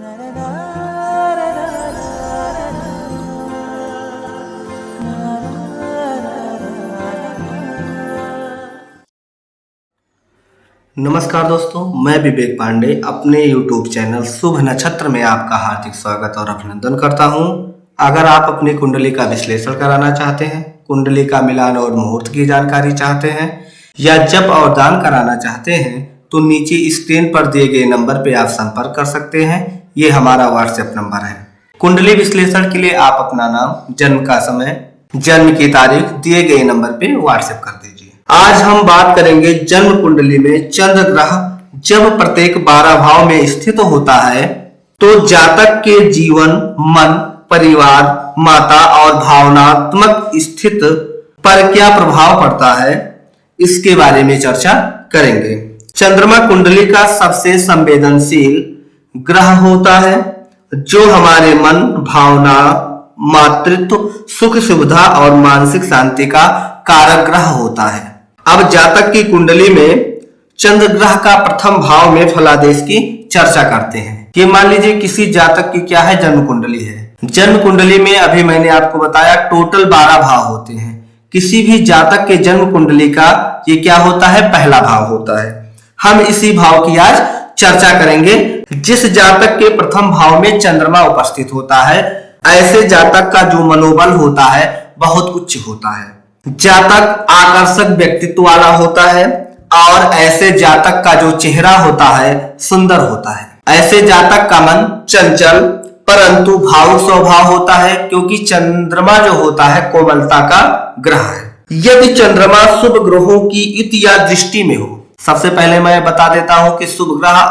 नमस्कार दोस्तों, मैं विवेक पांडे अपने YouTube चैनल शुभ नक्षत्र में आपका हार्दिक स्वागत और अभिनंदन करता हूं। अगर आप अपनी कुंडली का विश्लेषण कराना चाहते हैं, कुंडली का मिलान और मुहूर्त की जानकारी चाहते हैं या जप और दान कराना चाहते हैं तो नीचे स्क्रीन पर दिए गए नंबर पर आप संपर्क कर सकते हैं। ये हमारा व्हाट्सएप नंबर है। कुंडली विश्लेषण के लिए आप अपना नाम, जन्म का समय, जन्म की तारीख दिए गए नंबर पे व्हाट्सएप कर दीजिए। आज हम बात करेंगे जन्म कुंडली में चंद्र ग्रह जब प्रत्येक 12 भाव में स्थित होता है तो जातक के जीवन, मन, परिवार, माता और भावनात्मक स्थिति पर क्या प्रभाव पड़ता है, इसके बारे में चर्चा करेंगे। चंद्रमा कुंडली का सबसे संवेदनशील ग्रह होता है जो हमारे मन, भावना, मातृत्व, सुख सुविधा और मानसिक शांति का कारक ग्रह होता है। अब जातक की कुंडली में चंद्र ग्रह का प्रथम भाव में फलादेश की चर्चा करते हैं। ये मान लीजिए किसी जातक की क्या है, जन्म कुंडली है। जन्म कुंडली में अभी मैंने आपको बताया टोटल 12 भाव होते हैं। किसी भी जातक के जन्म कुंडली का ये क्या होता है, पहला भाव होता है। हम इसी भाव की आज चर्चा करेंगे। जिस जातक के प्रथम भाव में चंद्रमा उपस्थित होता है, ऐसे जातक का जो मनोबल होता है बहुत उच्च होता है। जातक आकर्षक व्यक्तित्व वाला होता है और ऐसे जातक का जो चेहरा होता है सुंदर होता है। ऐसे जातक का मन चंचल परंतु भावुक स्वभाव होता है, क्योंकि चंद्रमा जो होता है कोमलता का ग्रह है। यदि चंद्रमा शुभ ग्रहों की युति या दृष्टि में हो, सबसे पहले मैं बता देता हूं कि शुभ ग्रह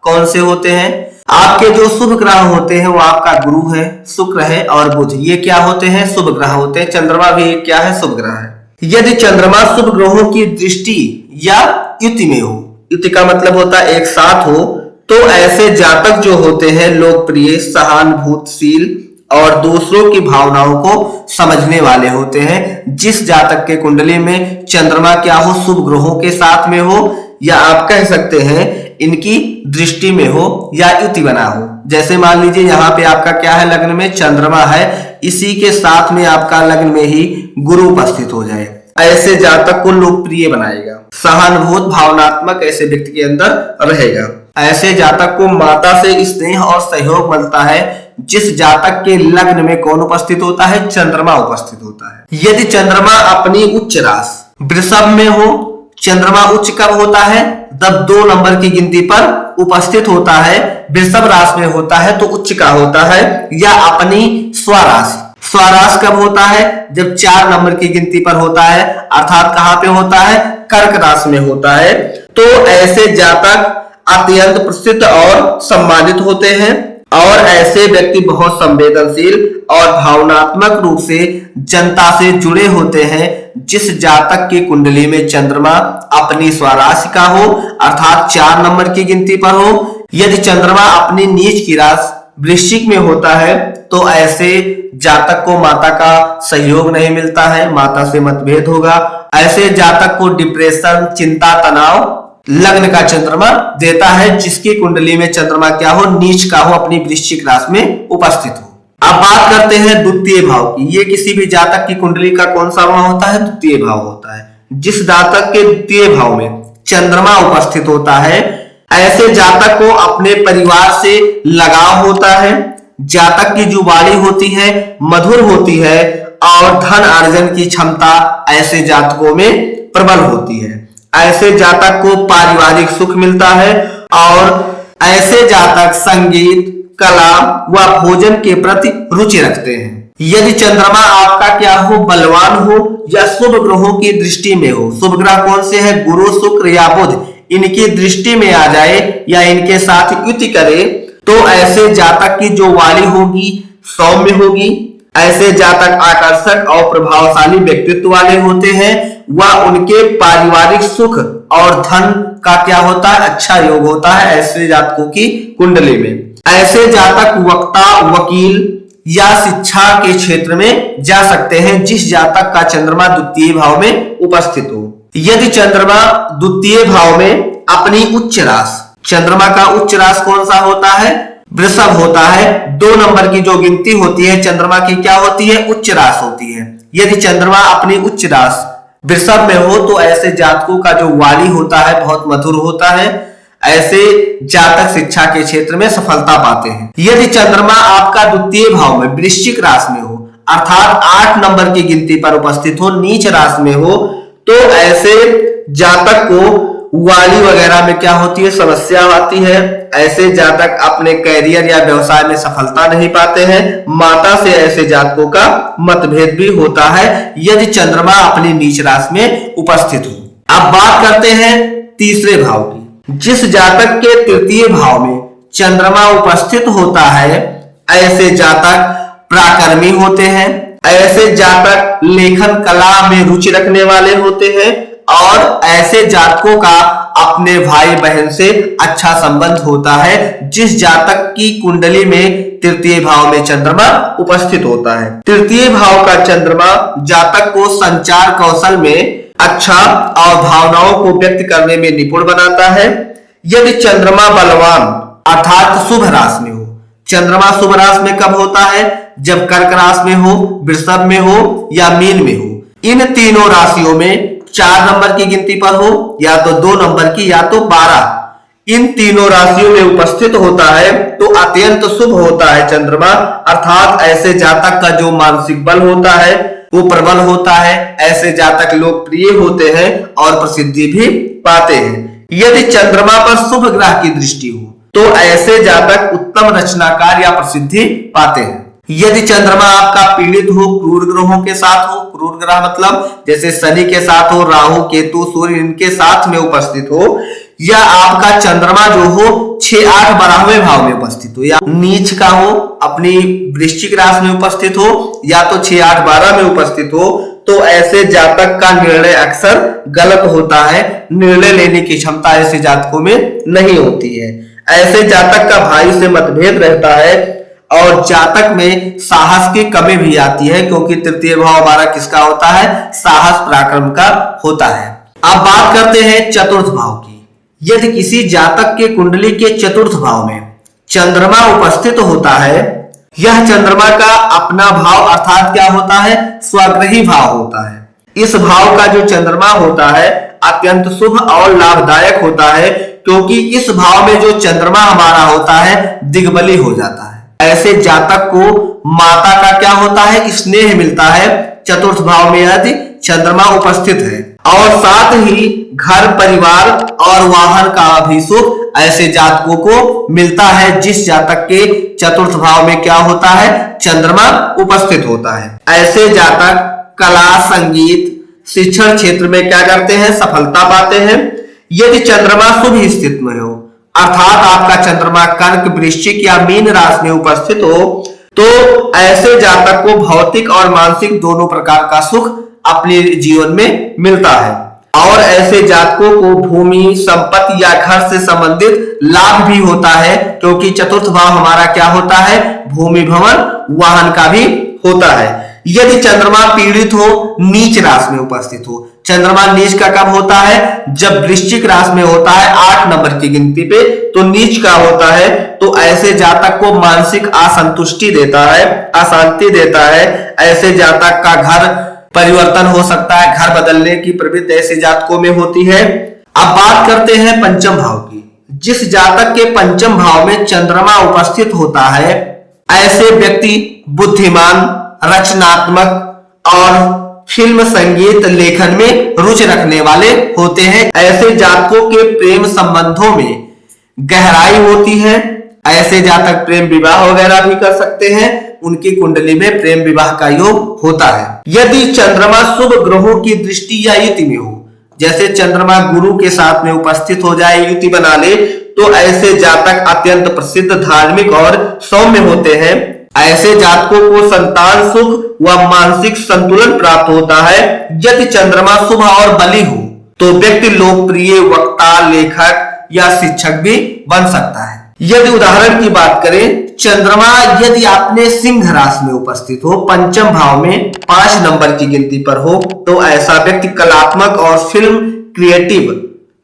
कौन से होते हैं। आपके जो शुभ ग्रह होते हैं वो आपका गुरु है, शुक्र है और बुध। ये क्या होते हैं, शुभ ग्रह होते हैं। चंद्रमा भी क्या है, शुभ ग्रह है। यदि चंद्रमा शुभ ग्रहों की दृष्टि या युति में हो, युति का मतलब होता है एक साथ हो, तो ऐसे जातक जो होते हैं लोकप्रिय, सहानुभूतिशील और दूसरों की भावनाओं को समझने वाले होते हैं। जिस जातक के कुंडली में चंद्रमा क्या हो, शुभ ग्रहों के साथ में हो, या आप कह सकते हैं इनकी दृष्टि में हो या युति बना हो। जैसे मान लीजिए यहाँ पे आपका क्या है, लग्न में चंद्रमा है, इसी के साथ में आपका लग्न में ही गुरु उपस्थित हो जाए, ऐसे जातक को लोकप्रिय बनाएगा, सहानुभूत भावनात्मक ऐसे व्यक्ति के अंदर रहेगा। ऐसे जातक को माता से स्नेह और सहयोग मिलता है। जिस जातक के लग्न में कौन उपस्थित होता है, चंद्रमा उपस्थित होता है। यदि चंद्रमा अपनी उच्च राशि वृषभ में हो, चंद्रमा उच्च कब होता है, जब 2 नंबर की गिनती पर उपस्थित होता है, वृषभ राशि में होता है तो उच्च का होता है, या अपनी स्वराशि। स्वराशि कब होता है, जब 4 नंबर की गिनती पर होता है, अर्थात कहां पे होता है, कर्क राशि में होता है। तो ऐसे जातक अत्यंत प्रसिद्ध और सम्मानित होते हैं और ऐसे व्यक्ति बहुत संवेदनशील और भावनात्मक रूप से जनता से जुड़े होते हैं। जिस जातक की कुंडली में चंद्रमा अपनी स्वराशि का हो, अर्थात 4 नंबर की गिनती पर हो, यदि चंद्रमा अपनी नीच की राशि वृश्चिक में होता है तो ऐसे जातक को माता का सहयोग नहीं मिलता है, माता से मतभेद होगा। ऐसे जातक को डिप्रेशन, चिंता, तनाव लग्न का चंद्रमा देता है। जिसकी कुंडली में चंद्रमा क्या हो, नीच का हो, अपनी वृश्चिक राशि में उपस्थित हो। अब बात करते हैं द्वितीय भाव की। ये किसी भी जातक की कुंडली का कौन सा भाव होता है, द्वितीय भाव होता है। जिस जातक के द्वितीय भाव में चंद्रमा उपस्थित होता है, ऐसे जातक को अपने परिवार से लगाव होता है। जातक की जो वाणी होती है मधुर होती है और धन अर्जन की क्षमता ऐसे जातकों में प्रबल होती है। ऐसे जातक को पारिवारिक सुख मिलता है और ऐसे जातक संगीत, कला व भोजन के प्रति रुचि रखते हैं। यदि चंद्रमा आपका क्या हो, बलवान हो या शुभ ग्रहों की दृष्टि में हो, शुभ ग्रह कौन से हैं, गुरु, शुक्र या बुध, इनकी दृष्टि में आ जाए या इनके साथ युति करे तो ऐसे जातक की जो वाणी होगी सौम्य होगी। ऐसे जातक आकर्षक और प्रभावशाली व्यक्तित्व वाले होते हैं व उनके पारिवारिक सुख और धन का क्या होता है, अच्छा योग होता है ऐसे जातकों की कुंडली में। ऐसे जातक वक्ता, वकील या शिक्षा के क्षेत्र में जा सकते हैं जिस जातक का चंद्रमा द्वितीय भाव में उपस्थित हो। यदि चंद्रमा द्वितीय भाव में अपनी उच्च राशि, चंद्रमा का उच्च राशि कौन सा होता है, वृषभ होता है, 2 नंबर की जो गिनती होती है चंद्रमा की क्या होती है, उच्च राशि होती है। यदि चंद्रमा अपनी उच्च राशि वृषभ में हो तो ऐसे जातकों का जो वाणी होता है बहुत मधुर होता है। ऐसे जातक शिक्षा के क्षेत्र में सफलता पाते हैं। यदि चंद्रमा आपका द्वितीय भाव में वृश्चिक राशि में हो अर्थात 8 नंबर की गिनती पर उपस्थित हो, नीच राशि में हो, तो ऐसे जातक को वाणी वगैरह में क्या होती है, समस्या आती है। ऐसे जातक अपने कैरियर या व्यवसाय में सफलता नहीं पाते हैं। माता से ऐसे जातकों का मतभेद भी होता है यदि चंद्रमा अपनी नीच राशि में उपस्थित हो। अब बात करते हैं तीसरे भाव की। जिस जातक के तृतीय भाव में चंद्रमा उपस्थित होता है ऐसे जातक पराक्रमी होते हैं। ऐसे जातक लेखन कला में रुचि रखने वाले होते हैं और ऐसे जातकों का अपने भाई बहन से अच्छा संबंध होता है। जिस जातक की कुंडली में तृतीय भाव में चंद्रमा उपस्थित होता है। तृतीय भाव का चंद्रमा जातक को संचार कौशल में अच्छा और भावनाओं को व्यक्त करने में निपुण बनाता है। यदि चंद्रमा बलवान अर्थात शुभ राशि में हो, चंद्रमा शुभ राशि में कब होता है, जब कर्क राशि में हो, वृषभ में हो या मीन में हो। इन तीनों राशियों में 4 नंबर की गिनती पर हो या तो 2 नंबर की या तो 12, इन तीनों राशियों में उपस्थित होता है तो अत्यंत शुभ होता है चंद्रमा। अर्थात ऐसे जातक का जो मानसिक बल होता है वो प्रबल होता है। ऐसे जातक लोकप्रिय होते हैं और प्रसिद्धि भी पाते हैं। यदि चंद्रमा पर शुभ ग्रह की दृष्टि हो तो ऐसे जातक उत्तम रचनाकार या प्रसिद्धि पाते हैं। यदि चंद्रमा आपका पीड़ित हो, क्रूर ग्रहों के साथ हो, क्रूर ग्रह मतलब जैसे शनि के साथ हो, राहु केतु सूर्य इनके साथ में उपस्थित हो, या आपका चंद्रमा जो हो 6-8 12वें भाव में उपस्थित हो, या नीच का हो, अपनी वृश्चिक राशि में उपस्थित हो, या तो 6-8-12 में उपस्थित हो, तो ऐसे जातक का निर्णय अक्सर गलत होता है। निर्णय लेने की क्षमता ऐसे जातकों में नहीं होती है। ऐसे जातक का भाई से मतभेद रहता है और जातक में साहस की कमी भी आती है, क्योंकि तृतीय भाव हमारा किसका होता है, साहस पराक्रम का होता है। अब बात करते हैं चतुर्थ भाव की। यदि किसी जातक के कुंडली के चतुर्थ भाव में चंद्रमा उपस्थित होता है, यह चंद्रमा का अपना भाव अर्थात क्या होता है, स्वग्रही भाव होता है। इस भाव का जो चंद्रमा होता है अत्यंत शुभ और लाभदायक होता है, क्योंकि इस भाव में जो चंद्रमा हमारा होता है दिग्बली हो जाता है। ऐसे जातक को माता का क्या होता है, स्नेह मिलता है चतुर्थ भाव में यदि चंद्रमा उपस्थित है। और साथ ही घर परिवार और वाहन का भी सुख ऐसे जातकों को मिलता है जिस जातक के चतुर्थ भाव में क्या होता है, चंद्रमा उपस्थित होता है। ऐसे जातक कला संगीत शिक्षण क्षेत्र में क्या करते हैं, सफलता पाते हैं। यदि चंद्रमा शुभ स्थिति में हो अर्थात आपका चंद्रमा कर्क वृश्चिक या मीन राशि में उपस्थित हो, तो ऐसे जातक को भौतिक और मानसिक दोनों प्रकार का सुख अपने जीवन में मिलता है। और ऐसे जातकों को भूमि संपत्ति या घर से संबंधित लाभ भी होता है, क्योंकि चतुर्थ भाव हमारा क्या होता है, भूमि भवन वाहन का भी होता है। यदि चंद्रमा पीड़ित हो, नीच राशि में उपस्थित हो, चंद्रमा नीच का कब होता है, जब वृश्चिक राशि में होता है 8 नंबर की गिनती पे, तो नीच का होता है। तो ऐसे जातक को मानसिक असंतुष्टि देता है, अशांति देता है। ऐसे जातक का घर परिवर्तन हो सकता है, घर बदलने की प्रवृत्ति ऐसे जातकों में होती है। अब बात करते हैं पंचम भाव की। जिस जातक के पंचम भाव में चंद्रमा उपस्थित होता है, ऐसे व्यक्ति बुद्धिमान, रचनात्मक और फिल्म संगीत लेखन में रुचि रखने वाले होते हैं। ऐसे जातकों के प्रेम संबंधों में गहराई होती है। ऐसे जातक प्रेम विवाह वगैरह भी कर सकते हैं, उनकी कुंडली में प्रेम विवाह का योग होता है। यदि चंद्रमा शुभ ग्रहों की दृष्टि या युति में हो, जैसे चंद्रमा गुरु के साथ में उपस्थित हो जाए, युति बना ले, तो ऐसे जातक अत्यंत प्रसिद्ध, धार्मिक और सौम्य होते हैं। ऐसे जातकों को संतान सुख व मानसिक संतुलन प्राप्त होता है। यदि चंद्रमा शुभ और बली हो तो व्यक्ति लोकप्रिय वक्ता, लेखक या शिक्षक भी बन सकता है। यदि उदाहरण की बात करें, चंद्रमा यदि आपने सिंह राशि में उपस्थित हो, पंचम भाव में 5 नंबर की गिनती पर हो, तो ऐसा व्यक्ति कलात्मक और फिल्म क्रिएटिव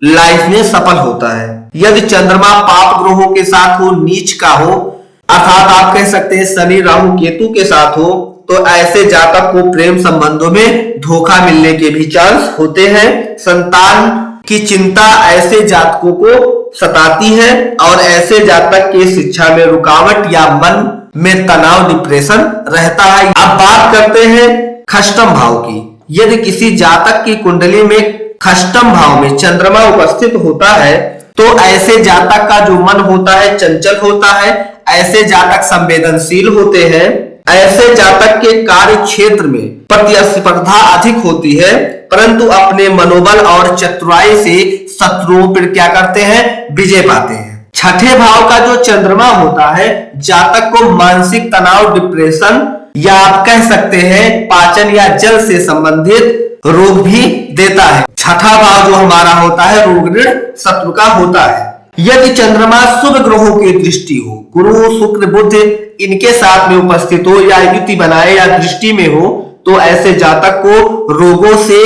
लाइफ में सफल होता है। यदि चंद्रमा पाप ग्रहों के साथ हो, नीच का हो, अर्थात आप कह सकते हैं शनि राहु केतु के साथ हो तो ऐसे जातक को प्रेम संबंधों में धोखा मिलने के भी चांस होते हैं। संतान की चिंता ऐसे जातकों को सताती है और ऐसे जातक के शिक्षा में रुकावट या मन में तनाव डिप्रेशन रहता है। अब बात करते हैं खष्टम भाव की। यदि किसी जातक की कुंडली में खष्टम भाव में चंद्रमा उपस्थित होता है तो ऐसे जातक का जो मन होता है चंचल होता है, ऐसे जातक संवेदनशील होते हैं, ऐसे जातक के कार्य क्षेत्र में प्रतिस्पर्धा अधिक होती है, परंतु अपने मनोबल और चतुराई से शत्रुओं पर क्या करते हैं, विजय पाते हैं। छठे भाव का जो चंद्रमा होता है जातक को मानसिक तनाव, डिप्रेशन या आप कह सकते हैं पाचन या जल से संबंधित रोग भी देता है। छठा भाव जो हमारा होता है रोग ऋण शत्रु का होता है। यदि चंद्रमा शुभ ग्रहों की दृष्टि हो, गुरु शुक्र बुध इनके साथ में उपस्थित हो या युति बनाए या दृष्टि में हो तो ऐसे जातक को रोगों से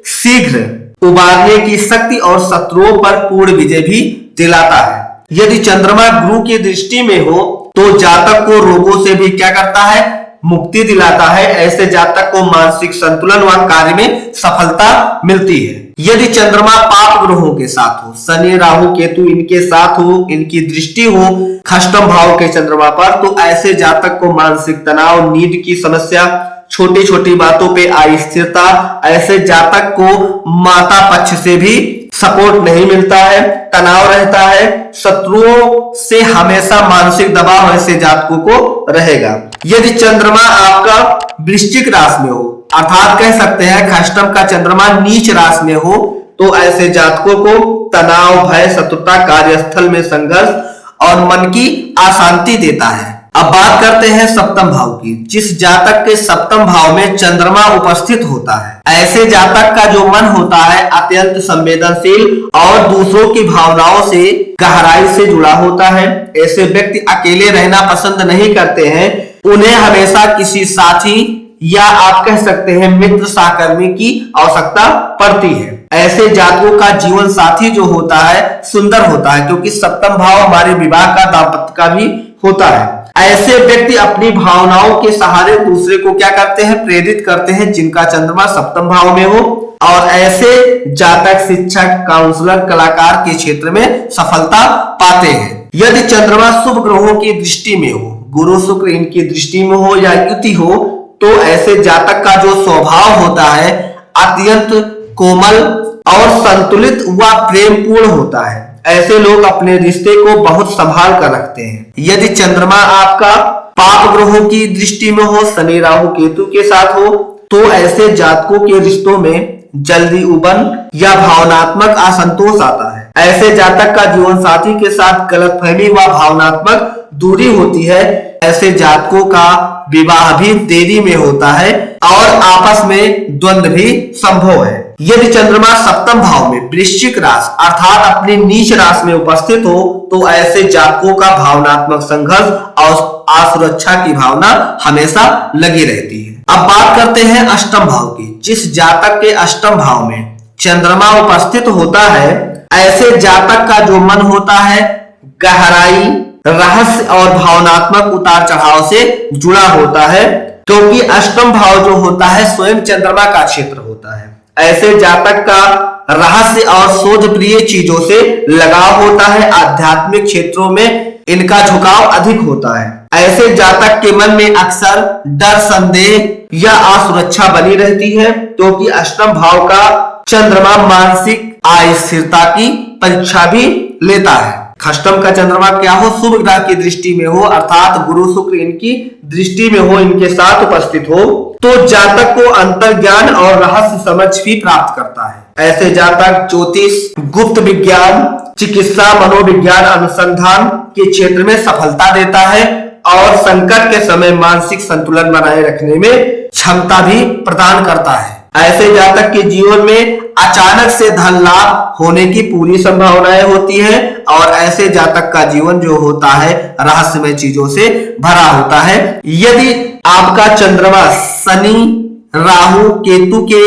शीघ्र उबारने की शक्ति और शत्रुओं पर पूर्ण विजय भी दिलाता है। यदि चंद्रमा गुरु की दृष्टि में हो तो जातक को रोगों से भी क्या करता है, मुक्ति दिलाता है। ऐसे जातक को मानसिक संतुलन व कार्य में सफलता मिलती है। यदि चंद्रमा पाप ग्रहों के साथ हो, शनि राहु केतु इनके साथ हो, इनकी दृष्टि हो खष्टम भाव के चंद्रमा पर तो ऐसे जातक को मानसिक तनाव, नींद की समस्या, छोटी छोटी बातों पे अस्थिरता, ऐसे जातक को माता पक्ष से भी सपोर्ट नहीं मिलता है, तनाव रहता है, शत्रुओं से हमेशा मानसिक दबाव ऐसे जातकों को रहेगा। यदि चंद्रमा आपका वृश्चिक राशि में हो, अर्थात कह सकते हैं खष्टम का चंद्रमा नीच राशि में हो तो ऐसे जातकों को तनाव, भय, शत्रुता, कार्यस्थल में संघर्ष और मन की अशांति देता है। अब बात करते हैं सप्तम भाव की। जिस जातक के सप्तम भाव में चंद्रमा उपस्थित होता है ऐसे जातक का जो मन होता है अत्यंत संवेदनशील और दूसरों की भावनाओं से गहराई से जुड़ा होता है। ऐसे व्यक्ति अकेले रहना पसंद नहीं करते हैं, उन्हें हमेशा किसी साथी या आप कह सकते हैं मित्र सहकर्मी की आवश्यकता पड़ती है। ऐसे जातकों का जीवन साथी जो होता है सुंदर होता है क्योंकि सप्तम भाव हमारे विवाह का, दाम्पत्य का भी होता है। ऐसे व्यक्ति अपनी भावनाओं के सहारे दूसरे को क्या करते हैं, प्रेरित करते हैं जिनका चंद्रमा सप्तम भाव में हो। और ऐसे जातक शिक्षक, काउंसलर, कलाकार के क्षेत्र में सफलता पाते हैं। यदि चंद्रमा शुभ ग्रहों की दृष्टि में हो, गुरु शुक्र इनकी दृष्टि में हो या युति हो तो ऐसे जातक का जो स्वभाव होता है अत्यंत कोमल और संतुलित व प्रेमपूर्ण होता है। ऐसे लोग अपने रिश्ते को बहुत संभाल कर रखते हैं। यदि चंद्रमा आपका पाप ग्रहों की दृष्टि में हो, शनि राहु केतु के साथ हो तो ऐसे जातकों के रिश्तों में जल्दी उबन या भावनात्मक असंतोष आता है। ऐसे जातक का जीवन साथी के साथ गलतफहमी व भावनात्मक दूरी होती है। ऐसे जातकों का विवाह भी देरी में होता है और आपस में द्वंद्व भी संभव है। यदि चंद्रमा सप्तम भाव में वृश्चिक राशि अर्थात अपनी नीच राशि में उपस्थित हो तो ऐसे जातकों का भावनात्मक संघर्ष और असुरक्षा की भावना हमेशा लगी रहती है। अब बात करते हैं अष्टम भाव की। जिस जातक के अष्टम भाव में चंद्रमा उपस्थित होता है ऐसे जातक का जो मन होता है गहराई, रहस्य और भावनात्मक उतार चढ़ाव से जुड़ा होता है क्योंकि अष्टम भाव जो होता है स्वयं चंद्रमा का क्षेत्र होता है। ऐसे जातक का रहस्य और शोध प्रिय चीजों से लगाव होता है। आध्यात्मिक क्षेत्रों में इनका झुकाव अधिक होता है। ऐसे जातक के मन में अक्सर डर, संदेह या असुरक्षा बनी रहती है क्योंकि अष्टम भाव का चंद्रमा मानसिक अस्थिरता की परीक्षा भी लेता है। खष्टम का चंद्रमा क्या हो, शुभ ग्रह की दृष्टि में हो अर्थात गुरु शुक्र इनकी दृष्टि में हो, इनके साथ उपस्थित हो तो जातक को अंतर्ज्ञान और रहस्य समझ भी प्राप्त करता है। ऐसे जातक ज्योतिष, गुप्त विज्ञान, चिकित्सा, मनोविज्ञान अनुसंधान के क्षेत्र में सफलता देता है और संकट के समय मानसिक संतुलन बनाए रखने में क्षमता भी प्रदान करता है। ऐसे जातक के जीवन में अचानक से धन लाभ होने की पूरी संभावनाएं होती है और ऐसे जातक का जीवन जो होता है रहस्यमय चीजों से भरा होता है। यदि आपका चंद्रमा शनि राहु केतु के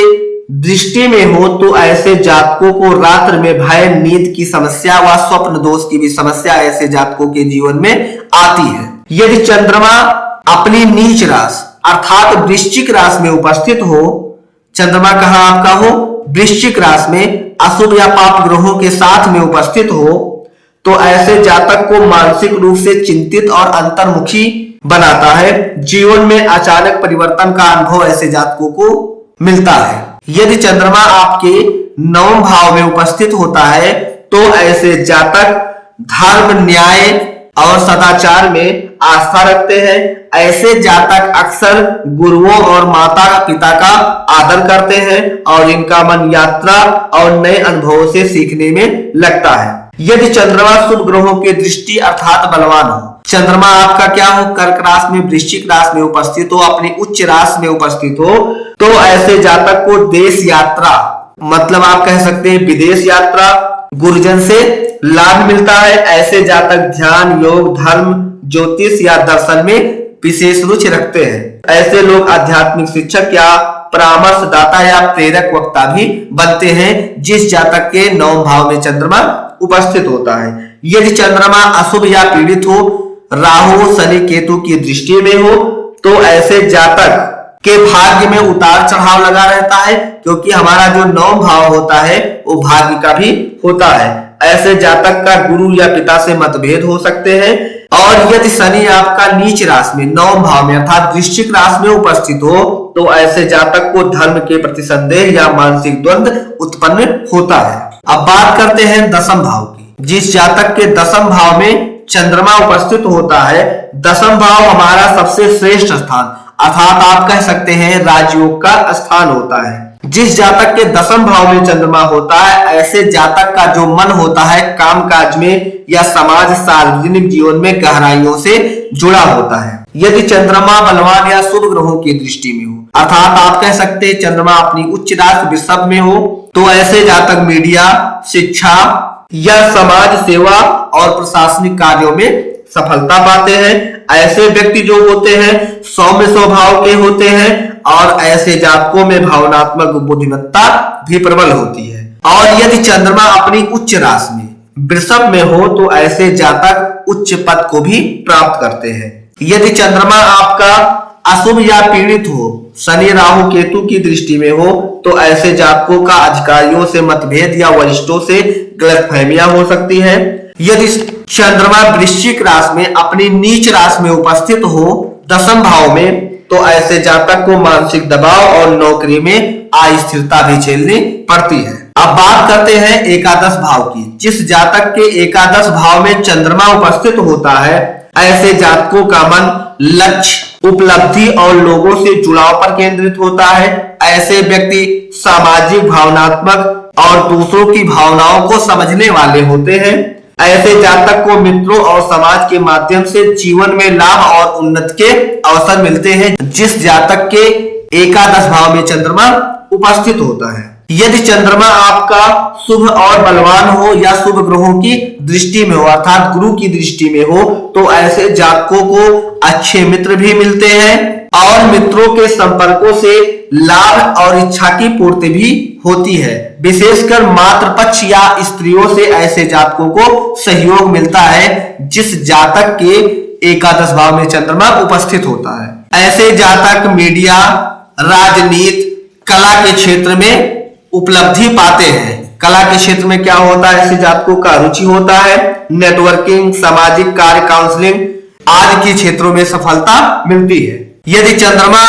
दृष्टि में हो तो ऐसे जातकों को रात्र में भय, नींद की समस्या व स्वप्न दोष की भी समस्या ऐसे जातकों के जीवन में आती है। यदि चंद्रमा अपनी नीच राशि अर्थात वृश्चिक राशि में उपस्थित हो, चंद्रमा कहां आपका हो, वृश्चिक राशि में अशुभ या पाप ग्रहों के साथ में उपस्थित हो, तो ऐसे जातक को मानसिक रूप से चिंतित और अंतर्मुखी बनाता है। जीवन में अचानक परिवर्तन का अनुभव ऐसे जातकों को मिलता है। यदि चंद्रमा आपके 9वें भाव में उपस्थित होता है तो ऐसे जातक धर्म, न्याय और सदाचार में आस्था रखते हैं। ऐसे जातक अक्सर गुरुओं और माता पिता का आदर करते हैं और इनका मन यात्रा और नए अनुभवों से सीखने में लगता है। यदि चंद्रमा शुभ ग्रहों की दृष्टि अर्थात बलवान हो, चंद्रमा आपका क्या हो, कर्क राशि में, वृश्चिक राशि में उपस्थित हो, अपनी उच्च राशि में उपस्थित हो, तो ऐसे जातक को देश यात्रा मतलब आप कह सकते हैं विदेश यात्रा, गुरुजन से लाभ मिलता है। ऐसे जातक ध्यान, योग, धर्म, ज्योतिष या दर्शन में विशेष रुचि रखते हैं। ऐसे लोग आध्यात्मिक शिक्षक या परामर्शदाता या प्रेरक वक्ता भी बनते हैं जिस जातक के 9वें भाव में चंद्रमा उपस्थित होता है। यदि चंद्रमा अशुभ या पीड़ित हो, राहु, शनि, केतु की दृष्टि में हो, तो ऐसे जातक के भाग्य में उतार चढ़ाव लगा रहता है, क्योंकि हमारा जो 9वां भाव होता है वो भाग्य का भी होता है। ऐसे जातक का गुरु या पिता से मतभेद हो सकते हैं। और यदि शनि आपका नीच राशि में 9वें भाव में अर्थात वृश्चिक राशि में उपस्थित हो, तो ऐसे जातक को धर्म के प्रति संदेह या मानसिक द्वंद्व उत्पन्न होता है। अब बात करते हैं 10वें भाव की। जिस जातक के 10वें भाव में चंद्रमा उपस्थित होता है, 10वां भाव हमारा सबसे श्रेष्ठ स्थान अर्थात आप कह सकते हैं राजयोग का स्थान होता है। जिस जातक के 10वें भाव में चंद्रमा होता है, ऐसे जातक का जो मन होता है कामकाज में या समाज सार्वजनिक जीवन में गहराइयों से जुड़ा होता है। यदि चंद्रमा बलवान या शुभ ग्रहों की दृष्टि में हो, अर्थात आप कह सकते हैं चंद्रमा अपनी उच्च राशि वृषभ में हो, तो ऐसे जातक मीडिया, शिक्षा या समाज सेवा और प्रशासनिक कार्यों में सफलता पाते हैं। ऐसे व्यक्ति जो होते हैं सौम्य स्वभाव के होते हैं और ऐसे जातकों में भावनात्मक बुद्धिमत्ता भी प्रबल होती है। और यदि चंद्रमा अपनी उच्च राशि में वृषभ में हो, तो ऐसे जातक उच्च पद को भी प्राप्त करते हैं। यदि चंद्रमा आपका अशुभ या पीड़ित हो, शनि, राहु, केतु की दृष्टि में हो, तो ऐसे जातकों का अधिकारियों से मतभेद या वरिष्ठों से गलतफहमियां हो सकती है। यदि चंद्रमा वृश्चिक राशि में अपनी नीच राशि में उपस्थित हो 10वें भाव में, तो ऐसे जातक को मानसिक दबाव और नौकरी में अस्थिरता भी झेलनी पड़ती है। अब बात करते हैं एकादश भाव की। जिस जातक के एकादश भाव में चंद्रमा उपस्थित होता है, ऐसे जातकों का मन लक्ष्य, उपलब्धि और लोगों से जुड़ाव पर केंद्रित होता है। ऐसे व्यक्ति सामाजिक, भावनात्मक और दूसरों की भावनाओं को समझने वाले होते हैं। ऐसे जातक को मित्रों और समाज के माध्यम से जीवन में लाभ और उन्नति के अवसर मिलते हैं जिस जातक के एकादश भाव में चंद्रमा उपस्थित होता है। यदि चंद्रमा आपका शुभ और बलवान हो या शुभ ग्रहों की दृष्टि में हो अर्थात गुरु की दृष्टि में हो, तो ऐसे जातकों को अच्छे मित्र भी मिलते हैं और मित्रों के संपर्कों से लाभ और इच्छा की पूर्ति भी होती है। विशेषकर मातृ पक्ष या स्त्रियों से ऐसे जातकों को सहयोग मिलता है जिस जातक के एकादश भाव में चंद्रमा उपस्थित होता है। ऐसे जातक मीडिया, राजनीति, कला के क्षेत्र में उपलब्धि पाते हैं। कला के क्षेत्र में क्या होता है, ऐसे जातकों का रुचि होता है। नेटवर्किंग, सामाजिक कार्य, काउंसलिंग आदि के क्षेत्रों में सफलता मिलती है। यदि चंद्रमा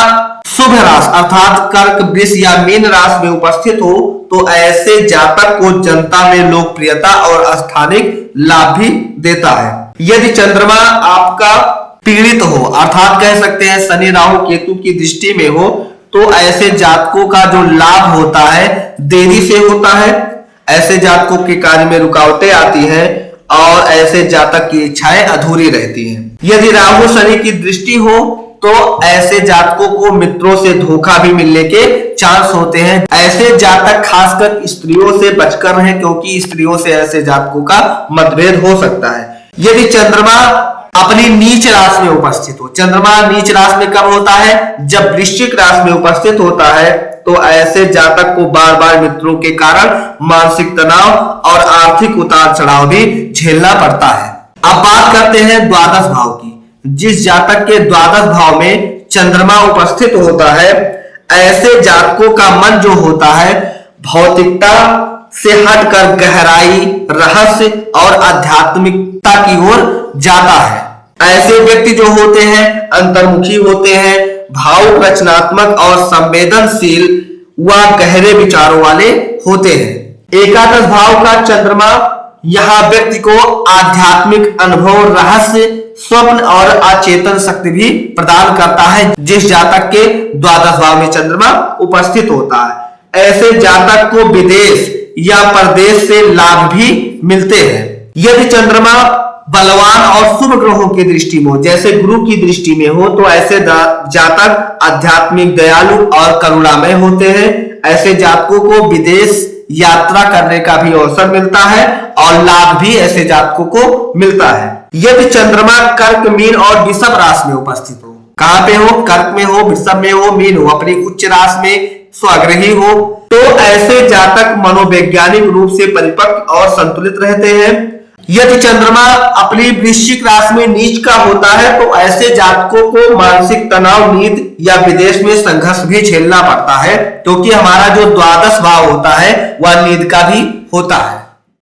शुभ राशि अर्थात कर्क, वृष या मीन राशि में उपस्थित हो, तो ऐसे जातक को जनता में लोकप्रियता और स्थानिक लाभ भी देता है। यदि चंद्रमा आपका पीड़ित हो अर्थात कह सकते हैं शनि, राहु, केतु की दृष्टि में हो, तो ऐसे जातकों का जो लाभ होता है देरी से होता है। ऐसे जातकों के कार्य में रुकावटें आती हैं और ऐसे जातक की इच्छाएं अधूरी रहती हैं। यदि राहु, शनि की दृष्टि हो, तो ऐसे जातकों को मित्रों से धोखा भी मिलने के चांस होते हैं। ऐसे जातक खासकर स्त्रियों से बचकर रहें, क्योंकि स्त्रियों से ऐसे जातकों का मतभेद हो सकता है। यदि चंद्रमा अपनी नीच राशि में उपस्थित हो, चंद्रमा नीच राशि में कब होता है, जब वृश्चिक राशि में उपस्थित होता है, तो ऐसे जातक को बार बार मित्रों के कारण मानसिक तनाव और आर्थिक उतार चढ़ाव भी झेलना पड़ता है। अब बात करते हैं द्वादश भाव की। जिस जातक के द्वादश भाव में चंद्रमा उपस्थित होता है, ऐसे जातकों का मन जो होता है भौतिकता से हटकर गहराई, रहस्य और आध्यात्मिकता की ओर जाता है। ऐसे व्यक्ति जो होते हैं अंतर्मुखी होते हैं, भावुक, रचनात्मक और संवेदनशील व गहरे विचारों वाले होते हैं। एकादश भाव का चंद्रमा यहाँ व्यक्ति को आध्यात्मिक अनुभव, रहस्य, स्वप्न और अचेतन शक्ति भी प्रदान करता है जिस जातक के द्वादश भाव में चंद्रमा उपस्थित होता है। ऐसे जातक को विदेश या परदेश से लाभ भी मिलते हैं। यदि चंद्रमा बलवान और शुभ ग्रहों की दृष्टि में हो, जैसे गुरु की दृष्टि में हो, तो ऐसे जातक आध्यात्मिक, दयालु और करुणामय होते हैं। ऐसे जातकों को विदेश यात्रा करने का भी अवसर मिलता है और लाभ भी ऐसे जातकों को मिलता है। यदि चंद्रमा कर्क, मीन और वृषभ राशि में उपस्थित हो, कहां पे हो? कर्क में हो, वृषभ में हो, मीन हो, अपनी उच्च राशि में स्वग्रही हो, तो ऐसे जातक मनोवैज्ञानिक रूप से परिपक्व और संतुलित रहते हैं। यदि चंद्रमा अपनी वृश्चिक राशि में नीच का होता है तो ऐसे जातकों को मानसिक तनाव, नींद या विदेश में संघर्ष भी झेलना पड़ता है, क्योंकि हमारा जो द्वादश भाव होता है वह नींद का भी होता है।